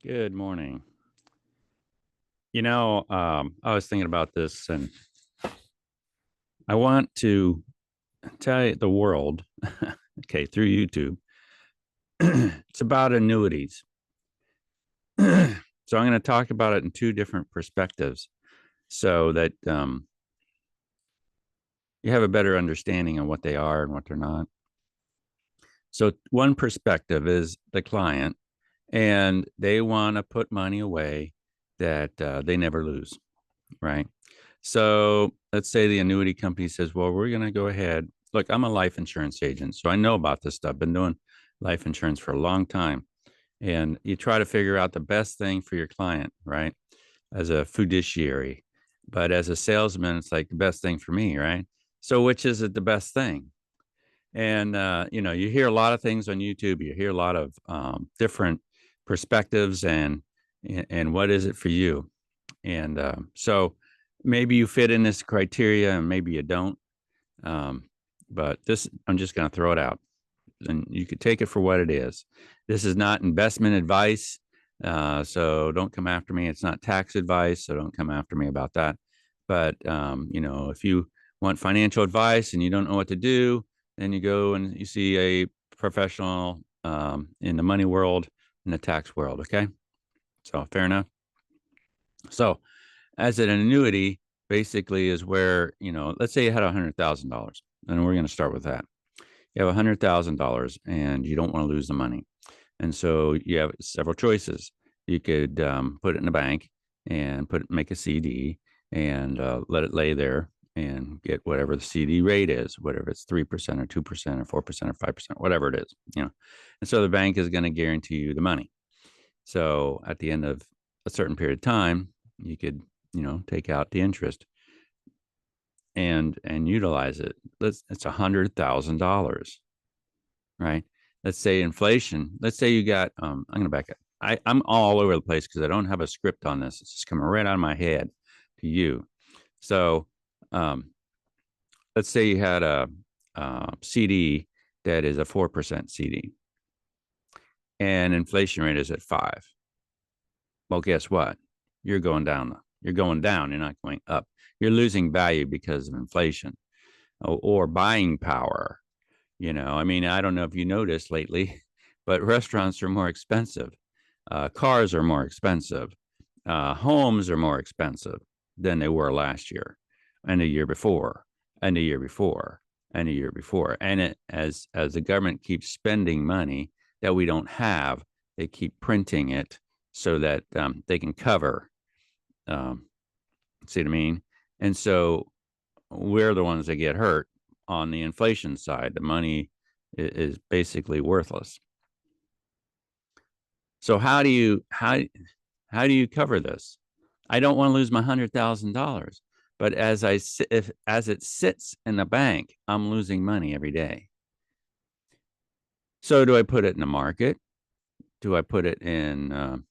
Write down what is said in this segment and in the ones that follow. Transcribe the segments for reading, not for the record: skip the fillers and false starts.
Good morning. I was thinking about this and I want to tell the world, okay, through YouTube, it's about annuities. So I'm going to talk about it in two different perspectives so that you have a better understanding of what they are and what they're not. So, one perspective is the client, and they want to put money away that they never lose, right? So let's say the annuity company says, well, we're going to go ahead. Look, I'm a life insurance agent, so I know about this stuff. Been doing life insurance for a long time. And you try to figure out the best thing for your client, right? As a fiduciary. But as a salesman, it's like the best thing for me, right? So which is it the best thing? And, you hear a lot of things on YouTube. You hear a lot of different perspectives and what is it for you? And so maybe you fit in this criteria and maybe you don't. Um, but this, I'm just going to throw it out and you could take it for what it is. This is not investment advice. So don't come after me. It's not tax advice. So don't come after me about that. But, if you want financial advice and you don't know what to do, then you go and you see a professional in the money world, in the tax world. Okay. So fair enough. So, as an annuity, basically is where, let's say you had $100,000, and we're going to start with that. You have $100,000 and you don't want to lose the money. And so you have several choices. You could put it in a bank and make a CD and let it lay there and get whatever the CD rate is, whatever it's 3% or 2% or 4% or 5%, whatever it is. And so the bank is going to guarantee you the money. So at the end of a certain period of time, you could, take out the interest and utilize it. It's $100,000, right? Let's say inflation. Let's say you got. I'm going to back up. I'm all over the place because I don't have a script on this. It's just coming right out of my head to you. So, let's say you had a CD that is a 4% CD, and inflation rate is at 5. Well, guess what? You're going down. You're going down. You're not going up. You're losing value because of inflation or buying power. I don't know if you noticed lately, but restaurants are more expensive. Cars are more expensive. Homes are more expensive than they were last year and the year before and the year before and the year before. And as the government keeps spending money that we don't have, they keep printing it so that they can cover. See what I mean? And so we're the ones that get hurt on the inflation side. The money is basically worthless. So how do you cover this? I don't want to lose my $100,000, but as it sits in the bank, I'm losing money every day. So do I put it in the market? Do I put it in?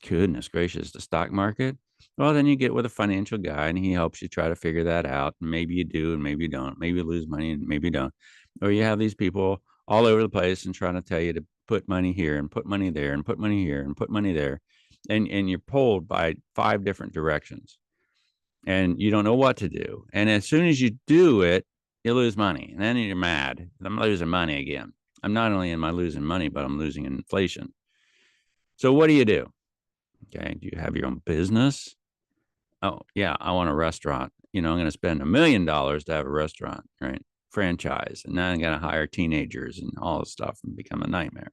Goodness gracious, the stock market? Well, then you get with a financial guy and he helps you try to figure that out. And maybe you do and maybe you don't. Maybe you lose money and maybe you don't. Or you have these people all over the place and trying to tell you to put money here and put money there and put money here and put money there. And you're pulled by 5 different directions and you don't know what to do. And as soon as you do it, you lose money. And then you're mad. I'm losing money again. I'm not only am I losing money, but I'm losing inflation. So what do you do? Okay. Do you have your own business? Oh, yeah, I want a restaurant. I'm going to spend $1 million to have a restaurant, right? Franchise. And then I'm going to hire teenagers and all this stuff and become a nightmare.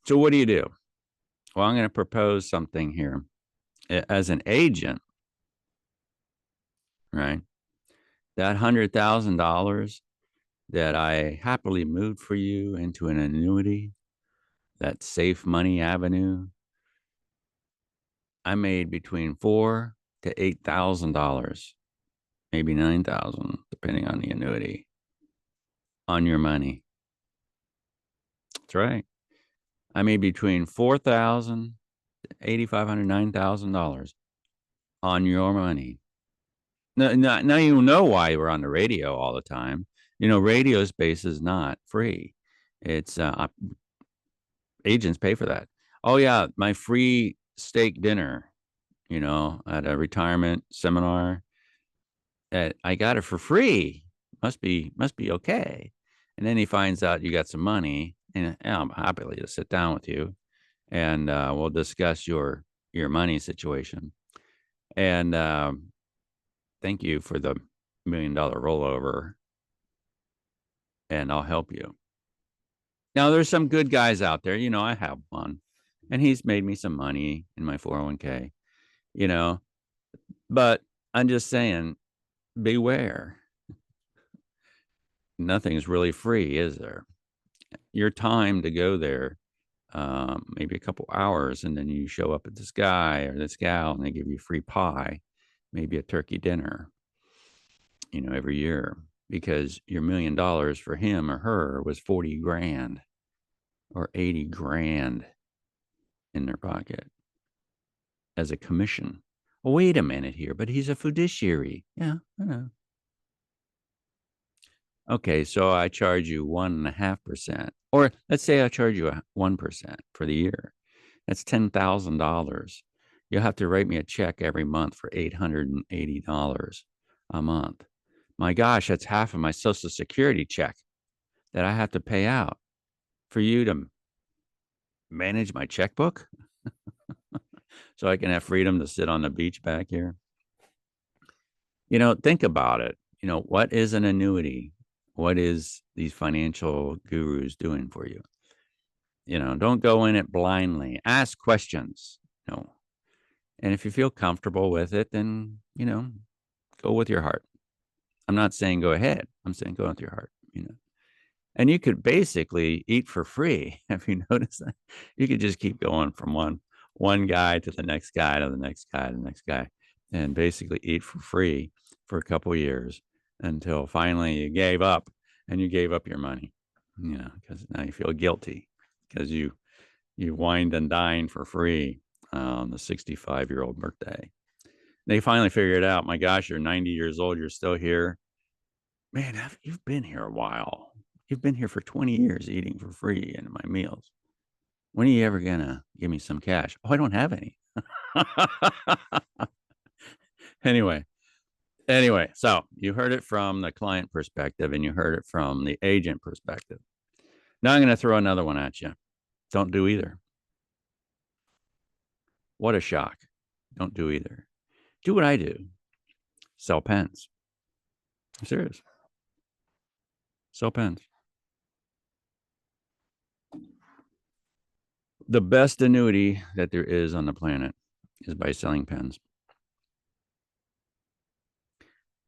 So what do you do? Well, I'm going to propose something here. As an agent, right? That $100,000 that I happily moved for you into an annuity, that safe money avenue, I made between $4,000 to $8,000, maybe 9,000, depending on the annuity, on your money. That's right. I made between $4,000 to $8,500, $9,000 on your money. Now you know why we're on the radio all the time. Radio space is not free. It's agents pay for that. Oh yeah, my free steak dinner, at a retirement seminar. I got it for free. Must be okay. And then he finds out you got some money, and yeah, I'm happy to sit down with you, and we'll discuss your money situation. And thank you for the $1 million rollover, and I'll help you. Now, there's some good guys out there. I have one, and he's made me some money in my 401k. You know, but I'm just saying, beware. Nothing's really free, is there? Your time to go there, maybe a couple hours, and then you show up at this guy or this gal, and they give you free pie, maybe a turkey dinner, every year, because your $1 million for him or her was 40 grand or 80 grand in their pocket as a commission. Well, wait a minute here, but he's a fiduciary. Yeah, I know. Okay, so I charge you 1.5%, or let's say I charge you 1% for the year. That's $10,000. You'll have to write me a check every month for $880 a month. My gosh, that's half of my Social Security check that I have to pay out for you to manage my checkbook so I can have freedom to sit on the beach back here. Think about it. What is an annuity? What is these financial gurus doing for you? Don't go in it blindly. Ask questions. And if you feel comfortable with it, then, go with your heart. I'm not saying go ahead. I'm saying go with your heart. And you could basically eat for free. Have you noticed that? You could just keep going from one guy to the next guy to the next guy to the next guy, and basically eat for free for a couple of years until finally you gave up, and you gave up your money. Because now you feel guilty because you wined and dined for free on the 65-year-old birthday. They finally figured out, my gosh, you're 90 years old, you're still here. Man, you've been here a while. You've been here for 20 years eating for free in my meals. When are you ever going to give me some cash? Oh, I don't have any. anyway, so you heard it from the client perspective and you heard it from the agent perspective. Now I'm going to throw another one at you. Don't do either. What a shock. Don't do either. Do what I do. Sell pens. I'm serious. Sell pens. The best annuity that there is on the planet is by selling pens.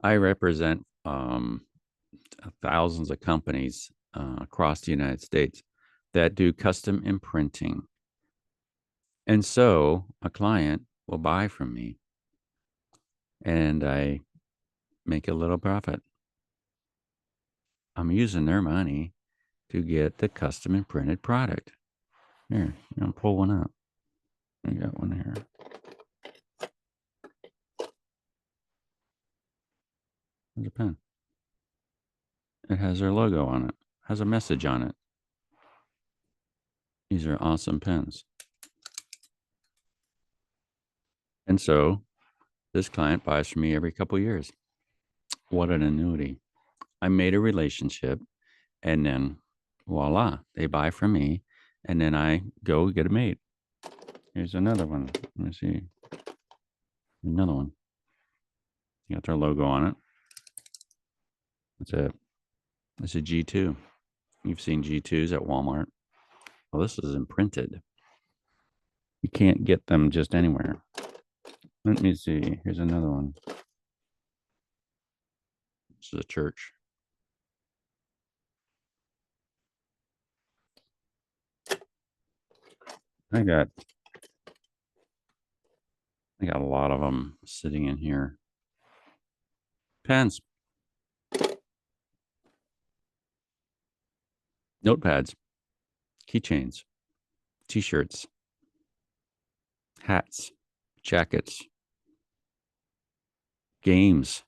I represent thousands of companies across the United States that do custom imprinting. And so a client will buy from me and I make a little profit. I'm using their money to get the custom imprinted product. Here, pull one out. I got one here. There's a pen. It has their logo on it, has a message on it. These are awesome pens. And so this client buys from me every couple of years. What an annuity. I made a relationship, and then voila, they buy from me, and then I go get it made. Here's another one. Let me see. Another one. You got their logo on it. It's a G2. You've seen G2s at Walmart. Well, this is imprinted. You can't get them just anywhere. Let me see. Here's another one. This is a church. I got a lot of them sitting in here. Pens, notepads, keychains, t-shirts, hats, jackets, games,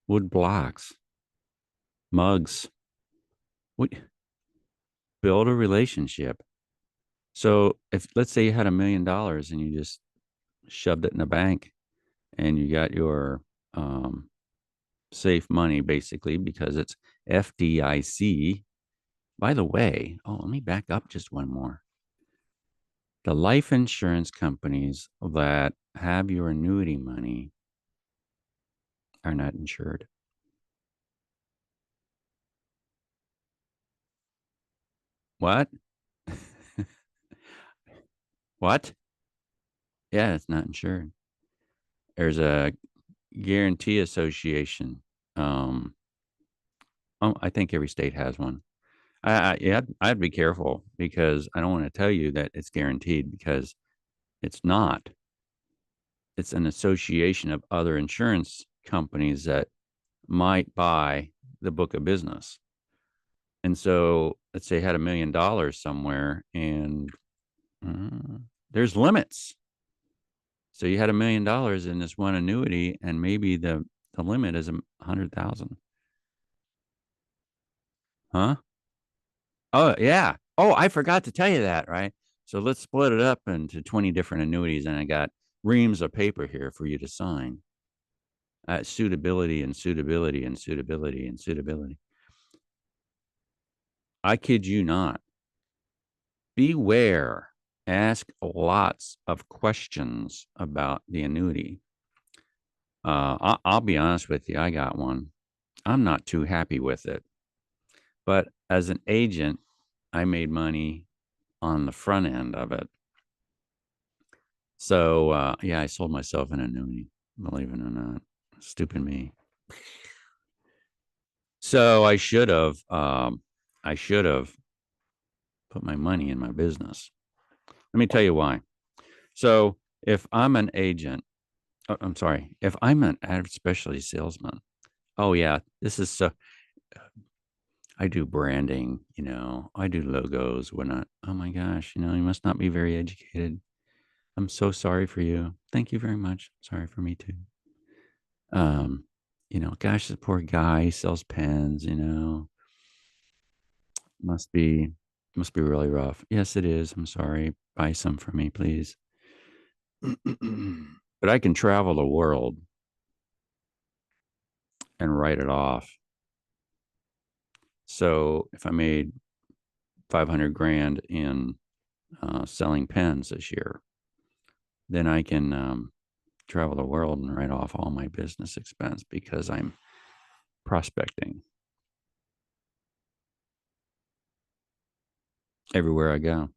wood blocks, mugs. We build a relationship. So if let's say you had $1 million and you just shoved it in the bank and you got your um, safe money basically because it's FDIC. By the way, let me back up just one more. The life insurance companies that have your annuity money are not insured. What? What? Yeah, it's not insured. There's a guarantee association. Um, I think every state has one. Yeah, I'd be careful because I don't want to tell you that it's guaranteed because it's not. It's an association of other insurance companies that might buy the book of business. And so let's say I had $1 million somewhere and there's limits. So you had $1 million in this one annuity and maybe the limit is 100,000. Huh? Oh, yeah. Oh, I forgot to tell you that, right? So let's split it up into 20 different annuities and I got reams of paper here for you to sign. Suitability and suitability and suitability and suitability. I kid you not. Beware. Ask lots of questions about the annuity. I'll be honest with you. I got one. I'm not too happy with it. But as an agent, I made money on the front end of it. So, yeah, I sold myself an annuity, believe it or not. Stupid me. So I should have put my money in my business. Let me tell you why. So if I'm an agent, I'm sorry, if I'm an ad specialty salesman, oh yeah, this is so. I do branding, I do logos, whatnot. Oh my gosh, you must not be very educated. I'm so sorry for you. Thank you very much. Sorry for me too. Um, gosh, this poor guy he sells pens, must be must be really rough. Yes, it is. I'm sorry. Buy some for me, please. But I can travel the world and write it off. So if I made 500 grand in selling pens this year, then I can travel the world and write off all my business expense because I'm prospecting everywhere I go.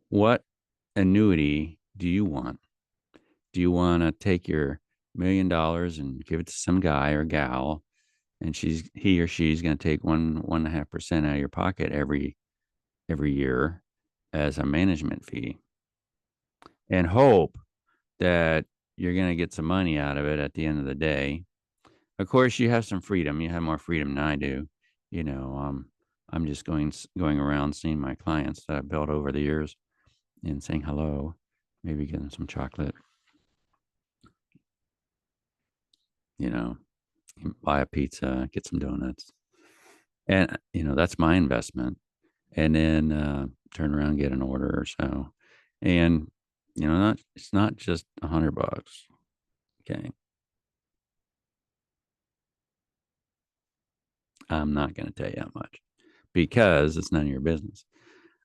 What annuity do you want? Do you want to take your $1 million and give it to some guy or gal, and he or she's going to take 1.5% out of your pocket every year as a management fee, and hope that you're going to get some money out of it at the end of the day? Of course, you have some freedom. You have more freedom than I do. You know, um, I'm just going around seeing my clients that I've built over the years and saying hello, maybe getting some chocolate, you know, buy a pizza, get some donuts. And, that's my investment. And then turn around, get an order or so. And, it's not just $100. Okay. I'm not going to tell you how much because it's none of your business.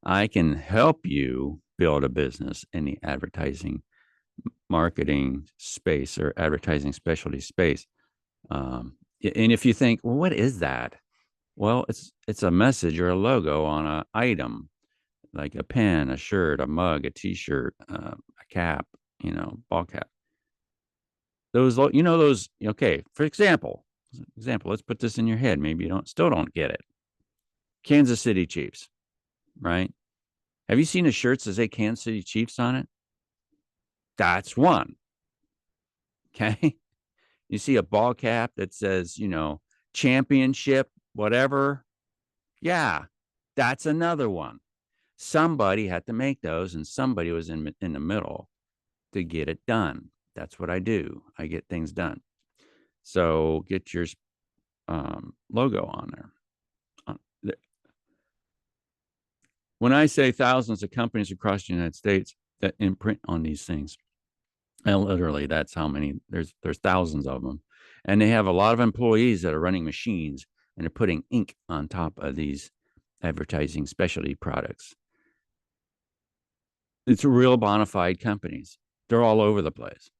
I can help you build a business in the advertising marketing space or advertising specialty space. And if you think, well, what is that? Well, it's a message or a logo on an item like a pen, a shirt, a mug, a T-shirt, a cap, ball cap. Those. Okay, for example, let's put this in your head. Maybe you don't get it. Kansas City Chiefs, right? Have you seen a shirt that says Kansas City Chiefs on it? That's one. Okay. You see a ball cap that says, championship, whatever. Yeah, that's another one. Somebody had to make those, and somebody was in the middle to get it done. That's what I do. I get things done. So get your logo on there. When I say thousands of companies across the United States that imprint on these things, and literally that's how many. There's thousands of them, and they have a lot of employees that are running machines and they're putting ink on top of these advertising specialty products. It's real bona fide companies. They're all over the place,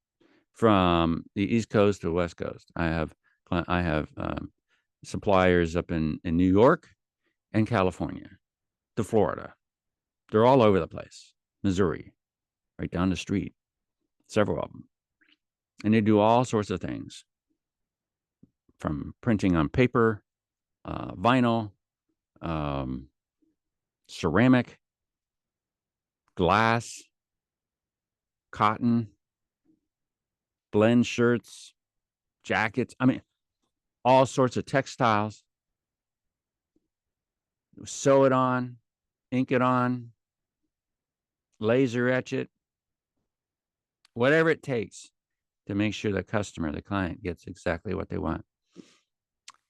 from the East Coast to the West Coast. I have suppliers up in New York and California to Florida. They're all over the place. Missouri, right down the street, several of them. And they do all sorts of things, from printing on paper, vinyl, um, ceramic, glass, cotton, blend shirts, jackets. I mean, all sorts of textiles. Sew it on, ink it on, laser etch it, whatever it takes to make sure the customer, the client, gets exactly what they want.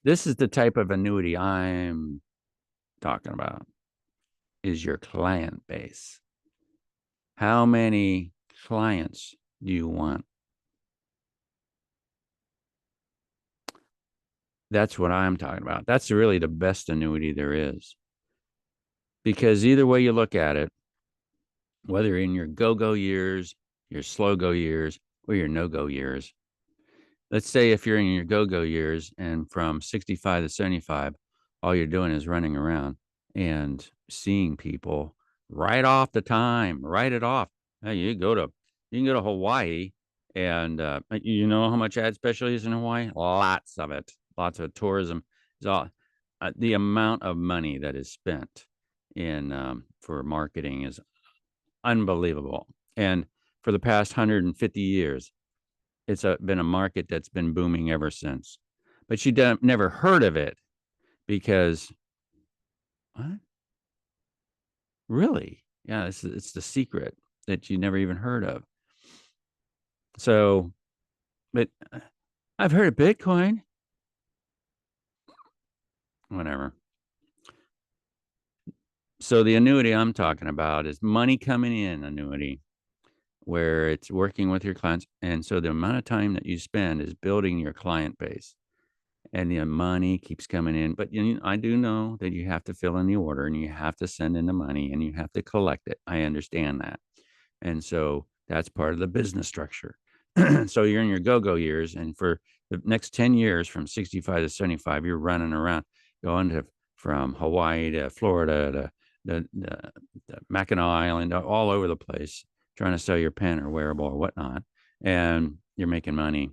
This is the type of annuity I'm talking about, is your client base. How many clients do you want? That's what I'm talking about. That's really the best annuity there is. Because either way you look at it, whether in your go-go years, your slow-go years, or your no-go years, let's say if you're in your go-go years and from 65 to 75, all you're doing is running around and seeing people right off the time, write it off. Hey, you can go to Hawaii, and you know how much ad specialty is in Hawaii? Lots of it. Lots of tourism. Is all the amount of money that is spent in for marketing is unbelievable. And for the past 150 years, it's been a market that's been booming ever since. But you never heard of it because, what? Really? Yeah, it's the secret that you never even heard of. So, but I've heard of Bitcoin. Whatever. So the annuity I'm talking about is money coming in annuity, where it's working with your clients. And so the amount of time that you spend is building your client base, and the money keeps coming in. But I do know that you have to fill in the order and you have to send in the money and you have to collect it. I understand that. And so that's part of the business structure. So you're in your go-go years, and for the next 10 years, from 65 to 75, you're running around, going to from Hawaii to Florida to the Mackinac Island, all over the place, trying to sell your pen or wearable or whatnot. And you're making money.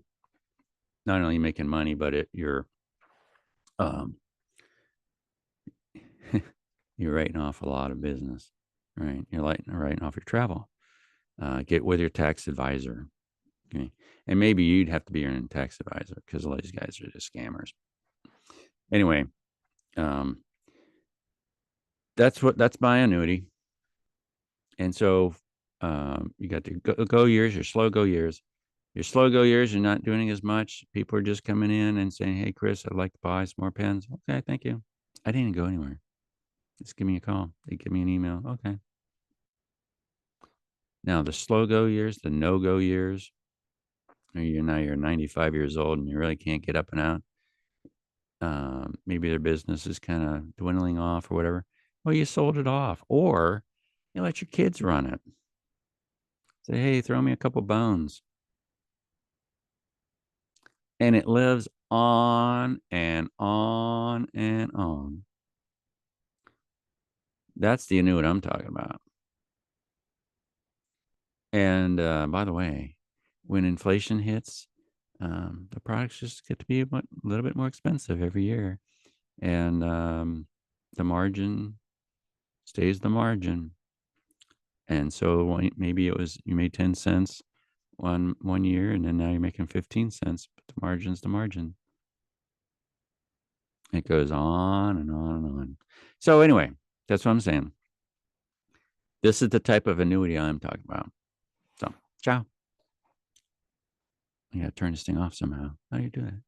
Not only making money, but you're um, you're writing off a lot of business, right? You're writing off your travel. Get with your tax advisor. Okay. And maybe you'd have to be your own tax advisor, because a lot of these guys are just scammers. Anyway, um, that's my annuity. And so you got the go years, your slow go years. Your slow go years, you're not doing as much. People are just coming in and saying, "Hey, Chris, I'd like to buy some more pens." Okay, thank you. I didn't go anywhere. Just give me a call. They give me an email. Okay. Now the slow go years, the no go years, you're 95 years old and you really can't get up and out. Maybe their business is kind of dwindling off or whatever. Well, you sold it off, or you let your kids run it. Say, hey, throw me a couple bones. And it lives on and on and on. That's the annuity I'm talking about. And by the way, when inflation hits, the products just get to be a little bit more expensive every year. And the margin stays the margin. And so maybe you made 10 cents one year, and then now you're making 15 cents, but the margin's the margin. It goes on and on and on. So anyway, that's what I'm saying. This is the type of annuity I'm talking about. So, ciao. I got to turn this thing off somehow. How do you do that?